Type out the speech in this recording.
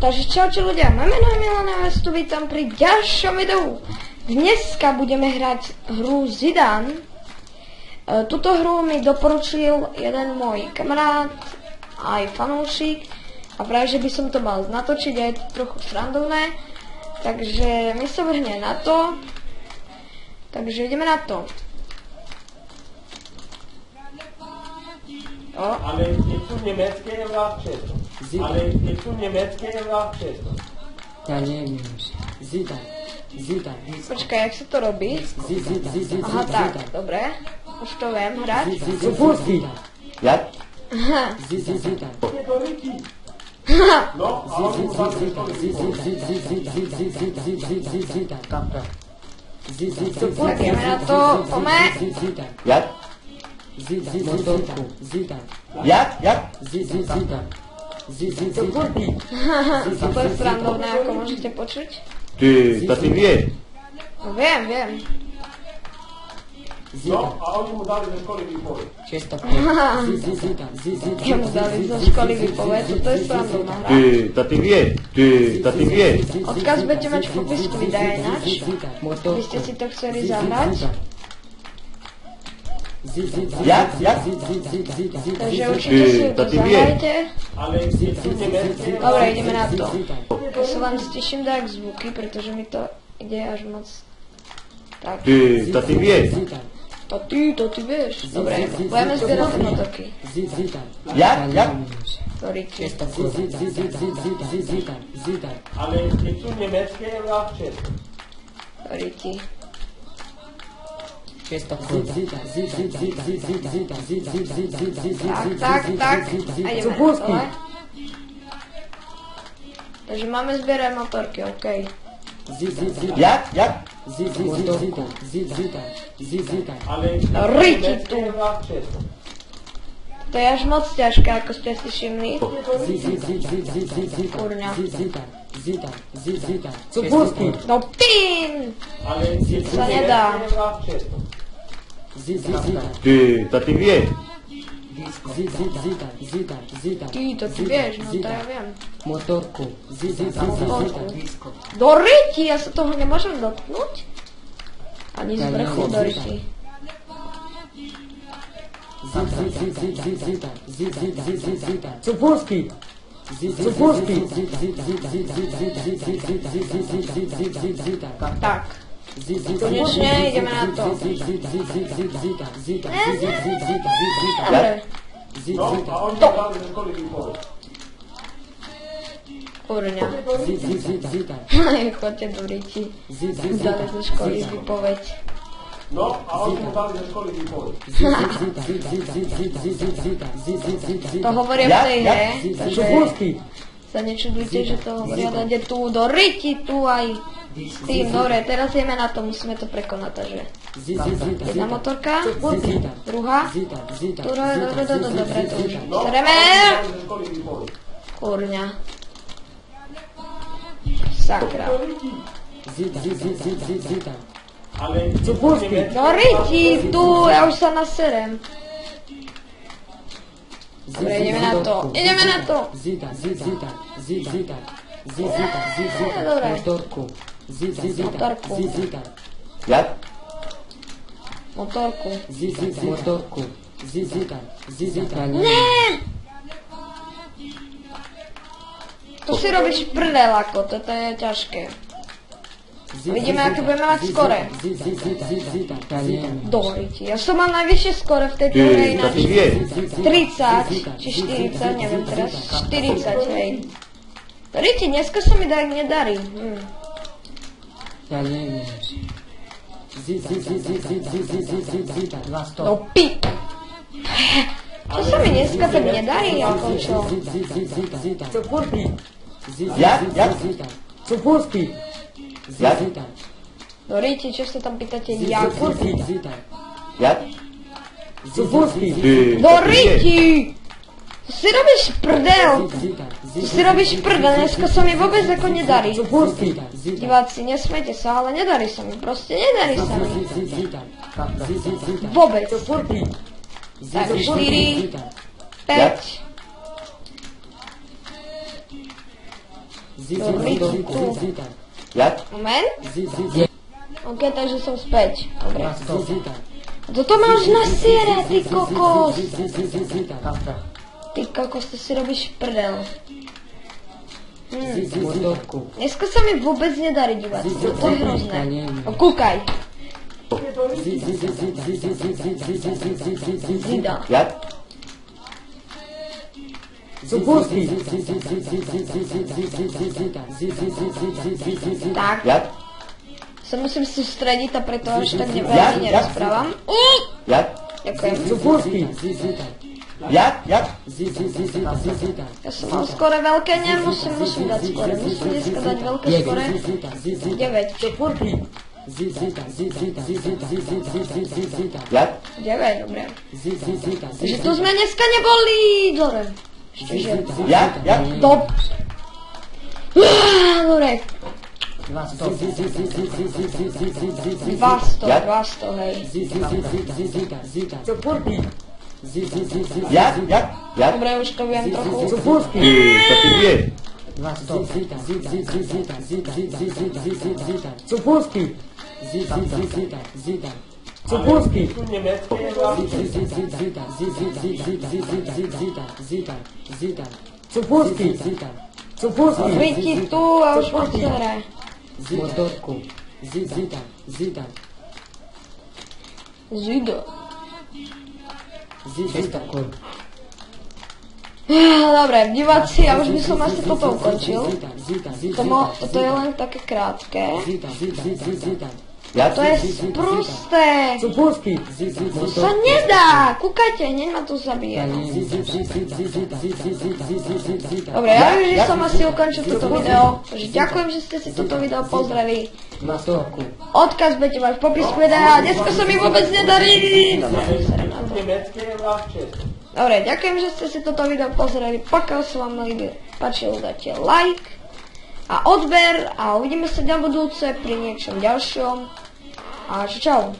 Takže čaute ľudia, moje meno je Milan a vás tu vítam pri ďalšom videu. Dneska budeme hrať hru Zidane. Tuto hru mi doporučil jeden môj kamarát, aj fanúšik. A práve, že by som to mal natočiť, a je to trochu srandovné. Takže my sa vrhne na to. Takže ideme na to. Ale něco německé nebyla přesto. Ale něco německé nebyla přesto. Ja neviem už. Zidane. Počkaj, jak sa to robí? Aha, tak, dobre. Už to viem hrať. Zidane. Jak? Aha. Zidane. Je to Ricky. No, a on mu tam Tak ideme na to, pome. Jak? Motorku. Zidane. Jak? Zidane. Super srandovné, ako môžete počuť. To ty vieš. No viem. No, a oni mu dali ze školy výpoveď. Često. Jemu dali zo školy výpoveď, to je srandovná hra. To ty vieš. Odkaz budete mať v popisku videa ináč. By ste si to chceli zahrať. Jak? Takže určite si to zahrajte. Ale něco německé. Dobre, ideme na to. Ja sa vám stiším dať zvuky, pretože mi to ide až moc. Tak. To ty vieš. To ty vieš. Dobre, budeme zbierať motorky. Jak? Sorry. Ale něco německé nebyla přesto. Sorry ti. Tak. A ideme na dole. Takže máme zbierať motorky, okej. Jak? Motorku. Zidane. Ale No riti německé tu. nebyla přesto. To je až moc ťažké, ako ste si všimli. Kurňa. Zidane. No pín! Ale něco Sa nedá. německé nebyla přesto. Zidane. To ty vieš. Ty, to ty vieš, no to ja viem. Motorku. Do riti, ja sa toho nemôžem dotknúť? Ani z vrchu do riti. Cupulski. Tak, konečne ideme na to. Dobre, No, a oni mu dali ze školy výpoveď. kurňa. Chodte do riti. Dali zo školy výpoveď. No, a oni mu dali ze školy výpoveď. To hovoria v tej hre, takže sa nečudujte, že to hovoria dade tu do riti, tu aj s tým. Dobre, teraz ideme na to, musíme to prekonať, takže jedna motorka, druhá, dobre, to už sereme, Ze školy výpoveď. kurňa, sakra, Ale něco německé do riti, tu, ja už sa naserem. Dobre, ideme na to. Dobre. Motorku. Jak? Motorku. Ne! Tu si robíš prdel, ako, toto je ťažké. Vidíme, aké budeme mať skore. Do riti. Ja som mal najvyššie skore v tejto hre ináč. 30 či 40, neviem teraz. 40, hej. Do riti, dneska sa mi nedarí. Ja neviem. No pi... Čo sa mi dneska tak nedarí, ako čo? Jak? Do riti, čo sa tam pýtate, jak? Jak? Do riti! To si robíš prdel! Dneska sa mi vôbec ako nedarí. Diváci, nesmejte sa, ale nedarí sa mi, proste nedarí sa mi. Vôbec. Tak, 4, 5, Motorku. Zidane. Jak? Moment. Zidane. OK, takže som späť. Dobre. Zidane. A toto máš na siere, ty kokos. Zidane. Ty kokos, to si robíš prdel. Motorku. Dneska sa mi vôbec nedarí dívať, to je hrozné. O, kúkaj. Zida. Jak? Tak, Jak? sa musím sústrediť a preto až tak veľmi nerozprávam. Jak? Ďakujem. Jak? Jak? Ja som mal skore veľké, musím dať skore. Musím dneska dať veľké skore. 9. Jak? 9, dobre. Takže tu sme dneska neboli. Dobre. Jak? Jak? Dob. Dobre. 200, hej. Jak? Jak? Jak? Dobre, už to viem trochu. To ty vieš. Tu německé Vyjdi tu a už moc nehraje. Motorku. Zidane. Zido. Zidane. Dobre, diváci, ja už by som asi toto ukončil. Toto je len také krátke. Jak? To je sprosté. To sa nedá. Kúkajte, hneď ma tu zabije. Dobre, ja viem, že som asi ukončil toto video. Takže ďakujem, že ste si toto video pozreli. Odkaz budete mať v popisku videa. Dneska sa mi vôbec nedarí. německé vládče. Dobre, ďakujem, že ste si toto video pozreli. Pokiaľ sa vám páčilo, dajte like a odber a uvidíme sa na budúce pri niečom ďalšom. A čau.